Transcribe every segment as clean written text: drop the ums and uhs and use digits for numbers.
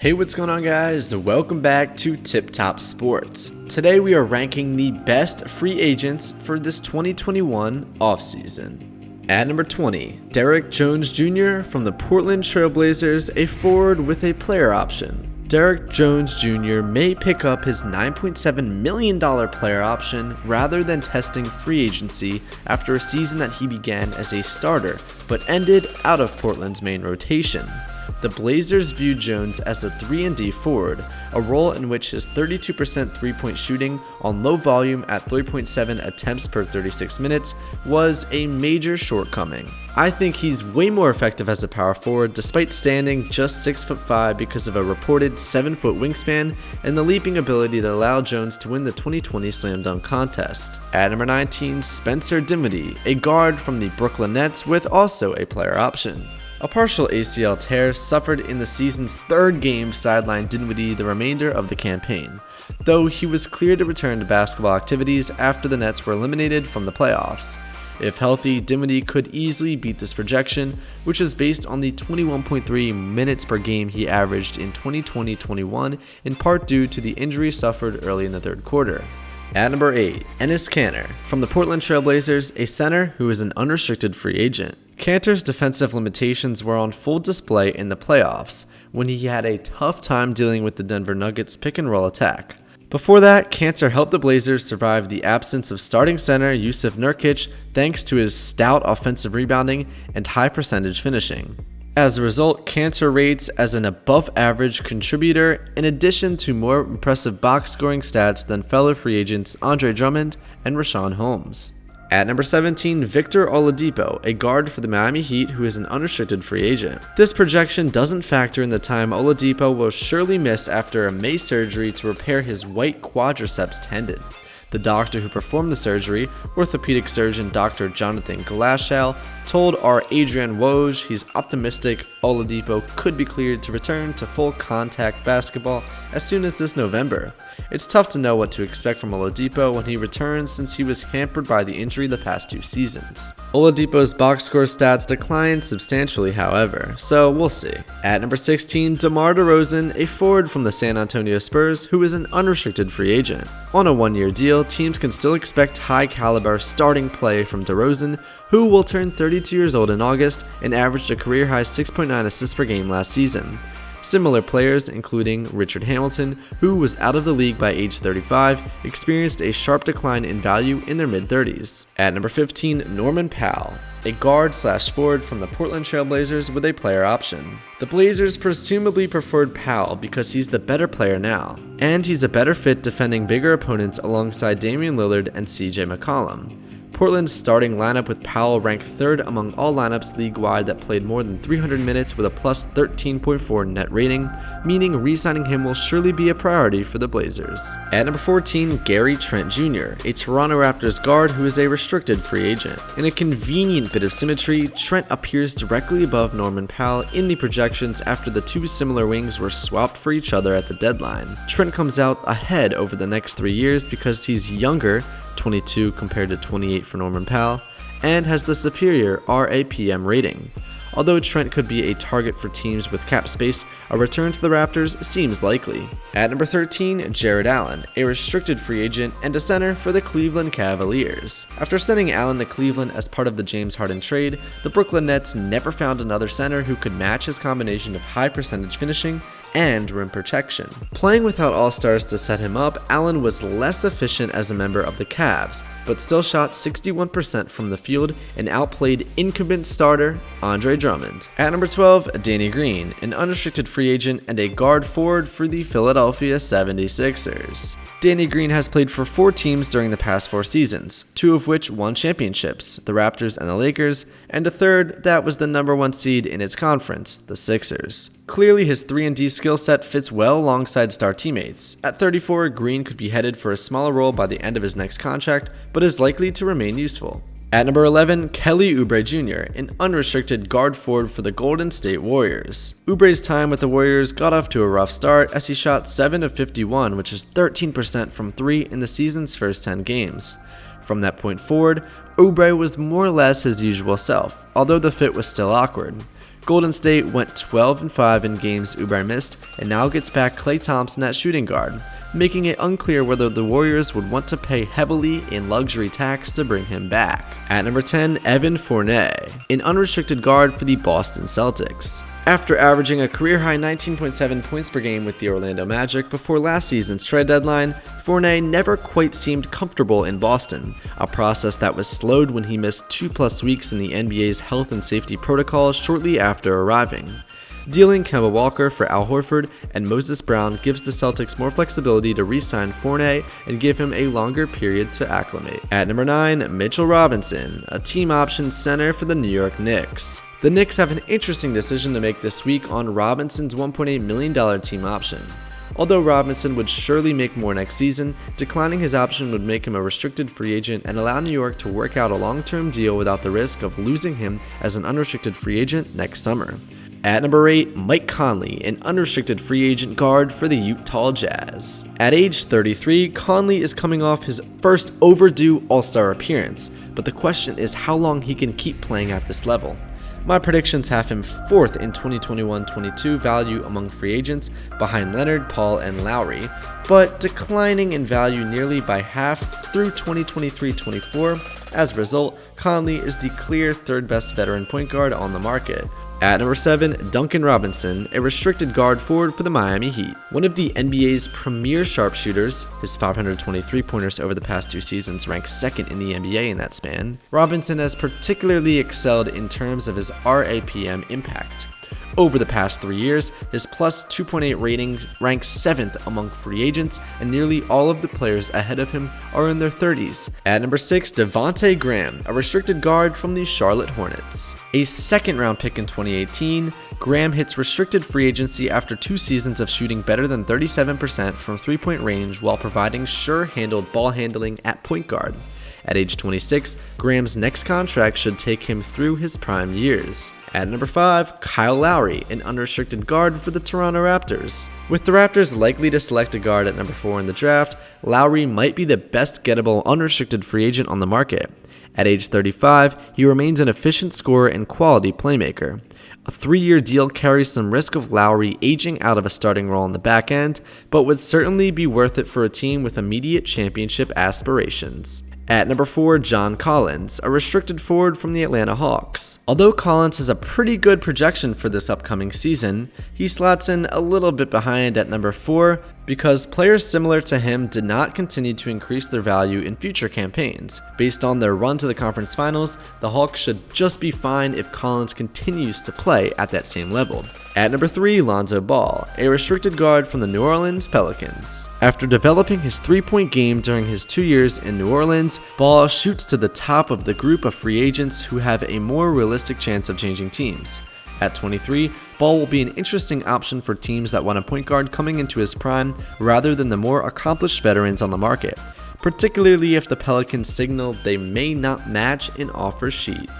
Hey, what's going on, guys? Welcome back to Tip Top Sports. Today we are ranking the best free agents for this 2021 offseason. At number 20, Derrick Jones Jr. from the Portland Trail Blazers, a forward with a player option. Derrick Jones Jr. may pick up his $9.7 million player option rather than testing free agency after a season that he began as a starter but ended out of Portland's main rotation. The Blazers view Jones as a 3-and-D forward, a role in which his 32% three-point shooting on low volume at 3.7 attempts per 36 minutes was a major shortcoming. I think he's way more effective as a power forward despite standing just 6'5" because of a reported 7-foot wingspan and the leaping ability that allowed Jones to win the 2020 Slam Dunk Contest. At number 19, Spencer Dinwiddie, a guard from the Brooklyn Nets with also a player option. A partial ACL tear suffered in the season's third game sidelined Dinwiddie the remainder of the campaign, though he was cleared to return to basketball activities after the Nets were eliminated from the playoffs. If healthy, Dinwiddie could easily beat this projection, which is based on the 21.3 minutes per game he averaged in 2020-21, in part due to the injury suffered early in the third quarter. At number 8, Enes Kanter from the Portland Trail Blazers, a center who is an unrestricted free agent. Kanter's defensive limitations were on full display in the playoffs, when he had a tough time dealing with the Denver Nuggets pick-and-roll attack. Before that, Kanter helped the Blazers survive the absence of starting center Jusuf Nurkic thanks to his stout offensive rebounding and high percentage finishing. As a result, Kanter rates as an above-average contributor in addition to more impressive box scoring stats than fellow free agents Andre Drummond and Richaun Holmes. At number 17, Victor Oladipo, a guard for the Miami Heat who is an unrestricted free agent. This projection doesn't factor in the time Oladipo will surely miss after a May surgery to repair his right quadriceps tendon. The doctor who performed the surgery, orthopedic surgeon Dr. Jonathan Glashow, told our Adrian Woj he's optimistic Oladipo could be cleared to return to full contact basketball as soon as this November. It's tough to know what to expect from Oladipo when he returns since he was hampered by the injury the past 2 seasons. Oladipo's box score stats declined substantially, however, so we'll see. At number 16, DeMar DeRozan, a forward from the San Antonio Spurs who is an unrestricted free agent. On a 1-year deal, teams can still expect high-caliber starting play from DeRozan, who will turn 32 years old in August and averaged a career-high 6.9 assists per game last season. Similar players, including Richard Hamilton, who was out of the league by age 35, experienced a sharp decline in value in their mid-30s. At number 15, Norman Powell, a guard/forward from the Portland Trail Blazers with a player option. The Blazers presumably preferred Powell because he's the better player now, and he's a better fit defending bigger opponents alongside Damian Lillard and CJ McCollum. Portland's starting lineup with Powell ranked 3rd among all lineups league-wide that played more than 300 minutes with a plus 13.4 net rating, meaning re-signing him will surely be a priority for the Blazers. At number 14, Gary Trent Jr., a Toronto Raptors guard who is a restricted free agent. In a convenient bit of symmetry, Trent appears directly above Norman Powell in the projections after the 2 similar wings were swapped for each other at the deadline. Trent comes out ahead over the next 3 years because he's younger, 22 compared to 28 for Norman Powell, and has the superior RAPM rating. Although Trent could be a target for teams with cap space, a return to the Raptors seems likely. At number 13, Jarrett Allen, a restricted free agent and a center for the Cleveland Cavaliers. After sending Allen to Cleveland as part of the James Harden trade, the Brooklyn Nets never found another center who could match his combination of high percentage finishing and rim protection. Playing without all-stars to set him up, Allen was less efficient as a member of the Cavs, but still shot 61% from the field and outplayed incumbent starter Andre Drummond. At number 12, Danny Green, an unrestricted free agent and a guard forward for the Philadelphia 76ers. Danny Green has played for 4 teams during the past 4 seasons, 2 of which won championships, the Raptors and the Lakers, and a third that was the number 1 seed in its conference, the Sixers. Clearly, his 3-and-D skill set fits well alongside star teammates. At 34, Green could be headed for a smaller role by the end of his next contract, but is likely to remain useful. At number 11, Kelly Oubre Jr., an unrestricted guard forward for the Golden State Warriors. Oubre's time with the Warriors got off to a rough start as he shot 7 of 51, which is 13% from 3 in the season's first 10 games. From that point forward, Oubre was more or less his usual self, although the fit was still awkward. Golden State went 12-5 in games Oubre missed and now gets back Klay Thompson at shooting guard, making it unclear whether the Warriors would want to pay heavily in luxury tax to bring him back. At number 10, Evan Fournier, an unrestricted guard for the Boston Celtics. After averaging a career-high 19.7 points per game with the Orlando Magic before last season's trade deadline, Fournier never quite seemed comfortable in Boston, a process that was slowed when he missed 2+ weeks in the NBA's health and safety protocols shortly after arriving. Dealing Kemba Walker for Al Horford and Moses Brown gives the Celtics more flexibility to re-sign Fournier and give him a longer period to acclimate. At number 9, Mitchell Robinson, a team option center for the New York Knicks. The Knicks have an interesting decision to make this week on Robinson's $1.8 million team option. Although Robinson would surely make more next season, declining his option would make him a restricted free agent and allow New York to work out a long-term deal without the risk of losing him as an unrestricted free agent next summer. At number 8, Mike Conley, an unrestricted free agent guard for the Utah Jazz. At age 33, Conley is coming off his first overdue All-Star appearance, but the question is how long he can keep playing at this level. My predictions have him 4th in 2021-22 value among free agents behind Leonard, Paul, and Lowry, but declining in value nearly by half through 2023-24. As a result, Conley is the clear 3rd best veteran point guard on the market. At number 7, Duncan Robinson, a restricted guard forward for the Miami Heat. One of the NBA's premier sharpshooters, his 523 pointers over the past 2 seasons rank 2nd in the NBA in that span, Robinson has particularly excelled in terms of his RAPM impact. Over the past 3 years, his plus 2.8 rating ranks 7th among free agents, and nearly all of the players ahead of him are in their 30s. At number 6, Devonte Graham, a restricted guard from the Charlotte Hornets. A 2nd-round pick in 2018, Graham hits restricted free agency after 2 seasons of shooting better than 37% from three-point range while providing sure-handled ball handling at point guard. At age 26, Graham's next contract should take him through his prime years. At number 5, Kyle Lowry, an unrestricted guard for the Toronto Raptors. With the Raptors likely to select a guard at number 4 in the draft, Lowry might be the best gettable unrestricted free agent on the market. At age 35, he remains an efficient scorer and quality playmaker. A 3-year deal carries some risk of Lowry aging out of a starting role on the back end, but would certainly be worth it for a team with immediate championship aspirations. At number 4, John Collins, a restricted forward from the Atlanta Hawks. Although Collins has a pretty good projection for this upcoming season, he slots in a little bit behind at number 4 because players similar to him did not continue to increase their value in future campaigns. Based on their run to the conference finals, the Hawks should just be fine if Collins continues to play at that same level. At number 3, Lonzo Ball, a restricted guard from the New Orleans Pelicans. After developing his 3-point game during his 2 years in New Orleans, Ball shoots to the top of the group of free agents who have a more realistic chance of changing teams. At 23, Ball will be an interesting option for teams that want a point guard coming into his prime rather than the more accomplished veterans on the market, particularly if the Pelicans signal they may not match an offer sheet.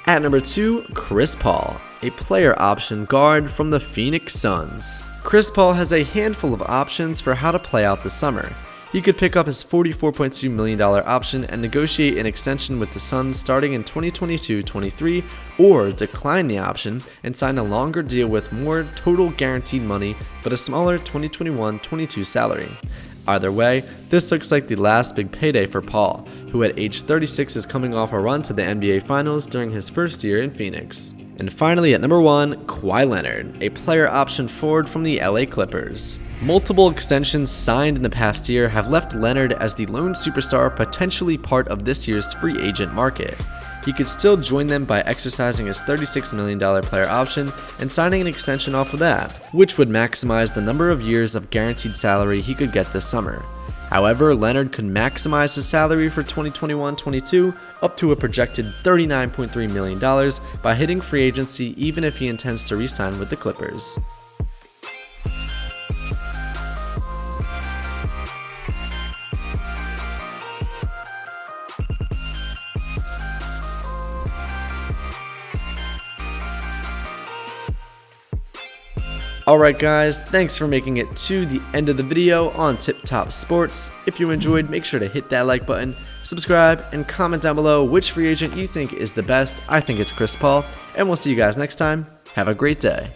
At number 2, Chris Paul, a player option guard from the Phoenix Suns. Chris Paul has a handful of options for how to play out the summer. He could pick up his $44.2 million option and negotiate an extension with the Suns starting in 2022-23, or decline the option and sign a longer deal with more total guaranteed money but a smaller 2021-22 salary. Either way, this looks like the last big payday for Paul, who at age 36 is coming off a run to the NBA Finals during his first year in Phoenix. And finally at number 1, Kawhi Leonard, a player option forward from the LA Clippers. Multiple extensions signed in the past year have left Leonard as the lone superstar potentially part of this year's free agent market. He could still join them by exercising his $36 million player option and signing an extension off of that, which would maximize the number of years of guaranteed salary he could get this summer. However, Leonard could maximize his salary for 2021-22 up to a projected $39.3 million by hitting free agency even if he intends to re-sign with the Clippers. Alright guys, thanks for making it to the end of the video on Tip Top Sports. If you enjoyed, make sure to hit that like button, subscribe, and comment down below which free agent you think is the best. I think it's Chris Paul, and we'll see you guys next time. Have a great day.